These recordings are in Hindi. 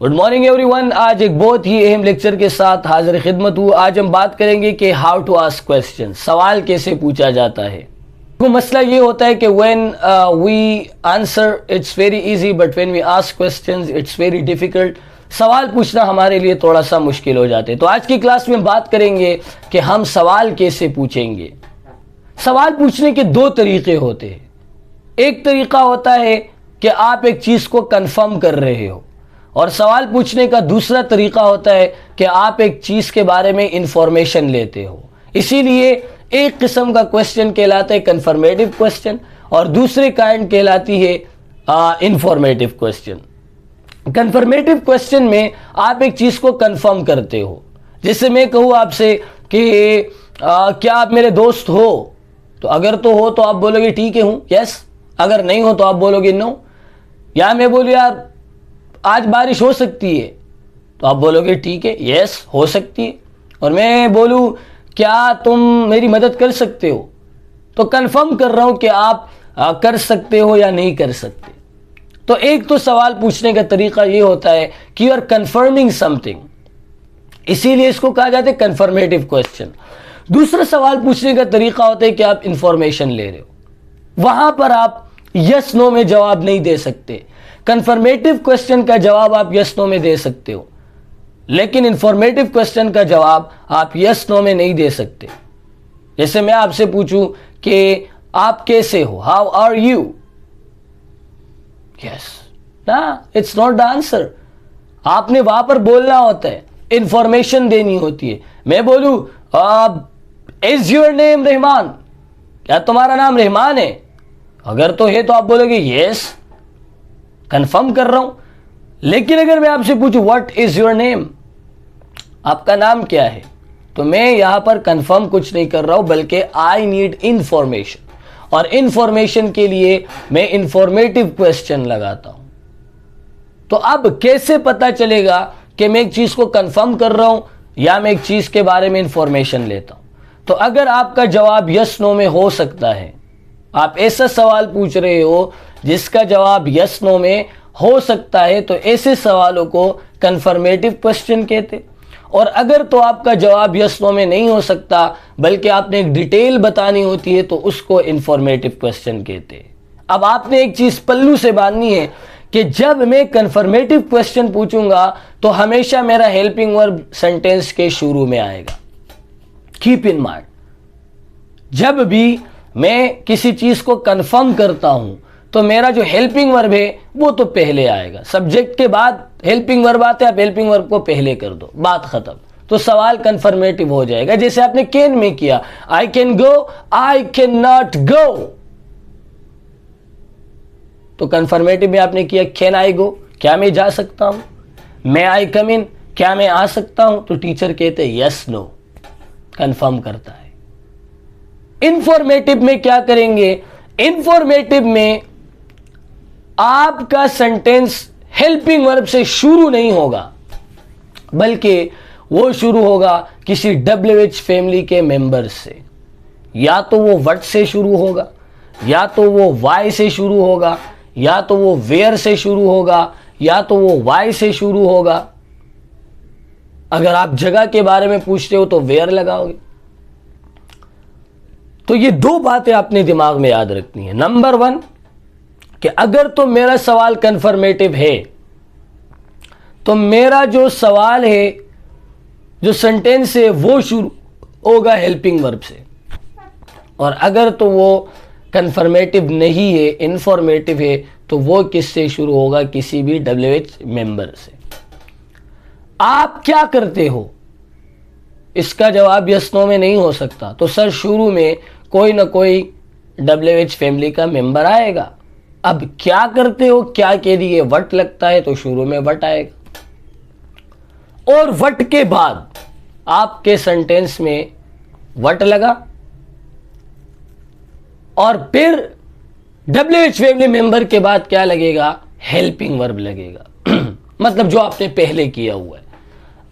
Good morning everyone. आज एक बहुत ही अहम लेक्चर के साथ हाजिर खिदमत हूँ। आज हम बात करेंगे कि हाउ टू आस्क क्वेश्चन, सवाल कैसे पूछा जाता है। तो मसला ये होता है कि when we answer it's very easy but when we ask questions it's very difficult. सवाल पूछना हमारे लिए थोड़ा सा मुश्किल हो जाते हैं। तो आज की क्लास में बात करेंगे कि हम सवाल कैसे पूछेंगे। सवाल पूछने के दो तरीके होते हैं। एक तरीका होता है कि आप एक चीज़ को कंफर्म कर रहे हो, और सवाल पूछने का दूसरा तरीका होता है कि आप एक चीज़ के बारे में इंफॉर्मेशन लेते हो। इसीलिए एक किस्म का क्वेश्चन कहलाता है कंफर्मेटिव क्वेश्चन और दूसरे काइंड कहलाती है इंफॉर्मेटिव क्वेश्चन। कंफर्मेटिव क्वेश्चन में आप एक चीज़ को कंफर्म करते हो। जैसे मैं कहूँ आपसे कि क्या आप मेरे दोस्त हो, तो अगर तो हो तो आप बोलोगे ठीक है हूँ, यस। अगर नहीं हो तो आप बोलोगे नो। या मैं बोलूँ यार आज बारिश हो सकती है, तो आप बोलोगे ठीक है, यस हो सकती है। और मैं बोलूँ क्या तुम मेरी मदद कर सकते हो, तो कंफर्म कर रहा हूँ कि आप कर सकते हो या नहीं कर सकते। तो एक तो सवाल पूछने का तरीका ये होता है कि यू आर कंफर्मिंग समथिंग, इसीलिए इसको कहा जाता है कंफर्मेटिव क्वेश्चन। दूसरा सवाल पूछने का तरीका होता है कि आप इंफॉर्मेशन ले रहे हो। वहां पर आप यस नो में जवाब नहीं दे सकते। कंफर्मेटिव क्वेश्चन का जवाब आप यस नो में दे सकते हो, लेकिन इंफॉर्मेटिव क्वेश्चन का जवाब आप यस नो में नहीं दे सकते। जैसे मैं आपसे पूछूं कि आप कैसे हो, हाउ आर यू, यस ना, इट्स नॉट द आंसर। आपने वहां पर बोलना होता है, इंफॉर्मेशन देनी होती है। मैं बोलूं इज योर नेम रहमान, क्या तुम्हारा नाम रहमान है? अगर तो है तो आप बोलोगे यस, कंफर्म कर रहा हूं। लेकिन अगर मैं आपसे पूछूं व्हाट इज योर नेम, आपका नाम क्या है, तो मैं यहां पर कंफर्म कुछ नहीं कर रहा हूं, बल्कि आई नीड इंफॉर्मेशन। और इंफॉर्मेशन के लिए मैं इंफॉर्मेटिव क्वेश्चन लगाता हूं। तो अब कैसे पता चलेगा कि मैं एक चीज को कंफर्म कर रहा हूं या मैं एक चीज के बारे में इंफॉर्मेशन लेता हूं? तो अगर आपका जवाब यस नो में हो सकता है, आप ऐसा सवाल पूछ रहे हो जिसका जवाब यस नो में हो सकता है, तो ऐसे सवालों को कंफर्मेटिव क्वेश्चन कहते। और अगर तो आपका जवाब यस नो में नहीं हो सकता, बल्कि आपने एक डिटेल बतानी होती है, तो उसको इंफॉर्मेटिव क्वेश्चन कहते। अब आपने एक चीज पल्लू से बांधनी है कि जब मैं कंफर्मेटिव क्वेश्चन पूछूंगा तो हमेशा मेरा हेल्पिंग वर्ब सेंटेंस के शुरू में आएगा। कीप इन माइंड, जब भी मैं किसी चीज को कंफर्म करता हूं तो मेरा जो हेल्पिंग वर्ब है वो तो पहले आएगा। सब्जेक्ट के बाद हेल्पिंग वर्ब आते हैं, आप हेल्पिंग वर्ब को पहले कर दो, बात खत्म। तो सवाल कंफर्मेटिव हो जाएगा। जैसे आपने कैन में किया, आई can go, I can not गो। तो कंफर्मेटिव में आपने किया कैन आई गो, क्या मैं जा सकता हूं? मे आई कम इन, क्या मैं आ सकता हूं? तो टीचर कहते हैं यस नो, कंफर्म करता है। इंफॉर्मेटिव में क्या करेंगे? इंफॉर्मेटिव में आपका सेंटेंस हेल्पिंग वर्ब से शुरू नहीं होगा, बल्कि वो शुरू होगा किसी WH फैमिली के मेंबर से। या तो वो व्हाट से शुरू होगा, या तो वो वाई से शुरू होगा, या तो वो वेयर से शुरू होगा, या तो वो वाई से शुरू होगा। अगर आप जगह के बारे में पूछते हो तो वेयर लगाओगे। तो ये दो बातें अपने दिमाग में याद रखनी है। नंबर 1 कि अगर तो मेरा सवाल कंफर्मेटिव है, तो मेरा जो सवाल है, जो सेंटेंस है, वो शुरू होगा हेल्पिंग वर्ब से। और अगर तो वो कंफर्मेटिव नहीं है, इंफॉर्मेटिव है, तो वो किससे शुरू होगा? किसी भी WH मेंबर से। आप क्या करते हो, इसका जवाब यस नो में नहीं हो सकता, तो सर शुरू में कोई ना कोई WH फैमिली का मेंबर आएगा। अब क्या करते हो, क्या के लिए वट लगता है, तो शुरू में वट आएगा। और वट के बाद आपके सेंटेंस में वट लगा, और फिर WH फैमिली मेंबर के बाद क्या लगेगा? हेल्पिंग वर्ब लगेगा। मतलब जो आपने पहले किया हुआ है।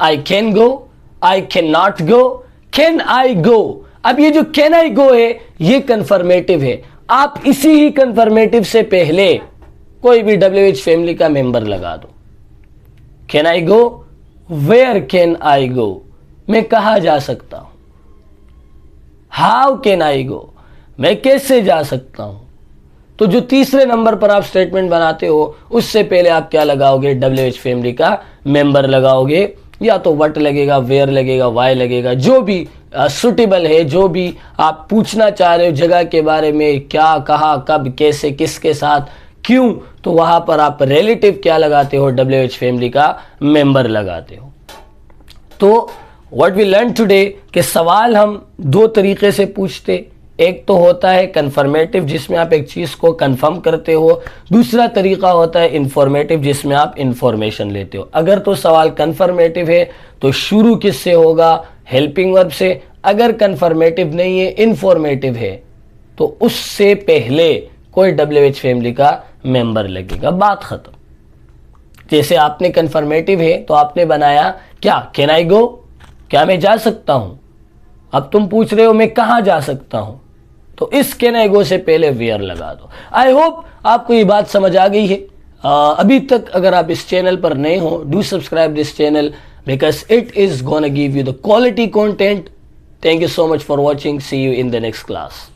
I can go, I can not go, can I go. अब ये जो कैन आई गो है ये कंफर्मेटिव है। आप इसी ही कंफर्मेटिव से पहले कोई भी WH फैमिली का मेंबर लगा दो। Can I go, where can I go, मैं कहाँ जा सकता हूं। हाउ कैन आई गो, मैं कैसे जा सकता हूं। तो जो तीसरे नंबर पर आप स्टेटमेंट बनाते हो उससे पहले आप क्या लगाओगे, WH फैमिली का मेंबर लगाओगे, या तो व्हाट लगेगा, वेयर लगेगा, वाई लगेगा, जो भी सुटेबल है, जो भी आप पूछना चाह रहे हो जगह के बारे में, क्या, कहाँ, कब, कैसे, किसके साथ, क्यों, तो वहां पर आप रिलेटिव क्या लगाते हो, WH फैमिली का मेंबर लगाते हो। तो व्हाट वी लर्न टुडे कि सवाल हम दो तरीके से पूछते, एक तो होता है कन्फर्मेटिव जिसमें आप एक चीज़ को कंफर्म करते हो, दूसरा तरीका होता है इंफॉर्मेटिव जिसमें आप इंफॉर्मेशन लेते हो। अगर तो सवाल कन्फर्मेटिव है तो शुरू किससे होगा, हेल्पिंग वर्ब से। अगर कन्फर्मेटिव नहीं है, इंफॉर्मेटिव है, तो उससे पहले कोई WH फैमिली का मेंबर लगेगा, बात खत्म। जैसे आपने कन्फर्मेटिव है तो आपने बनाया क्या, कैन आई गो, क्या मैं जा सकता हूं। अब तुम पूछ रहे हो मैं कहां जा सकता हूं, तो इस कैन आई गो से पहले वेयर लगा दो। आई होप आपको ये बात समझ आ गई है। अभी तक अगर आप इस चैनल पर नए हो, do subscribe this channel because it is gonna give you the quality content. Thank you so much for watching, see you in the next class.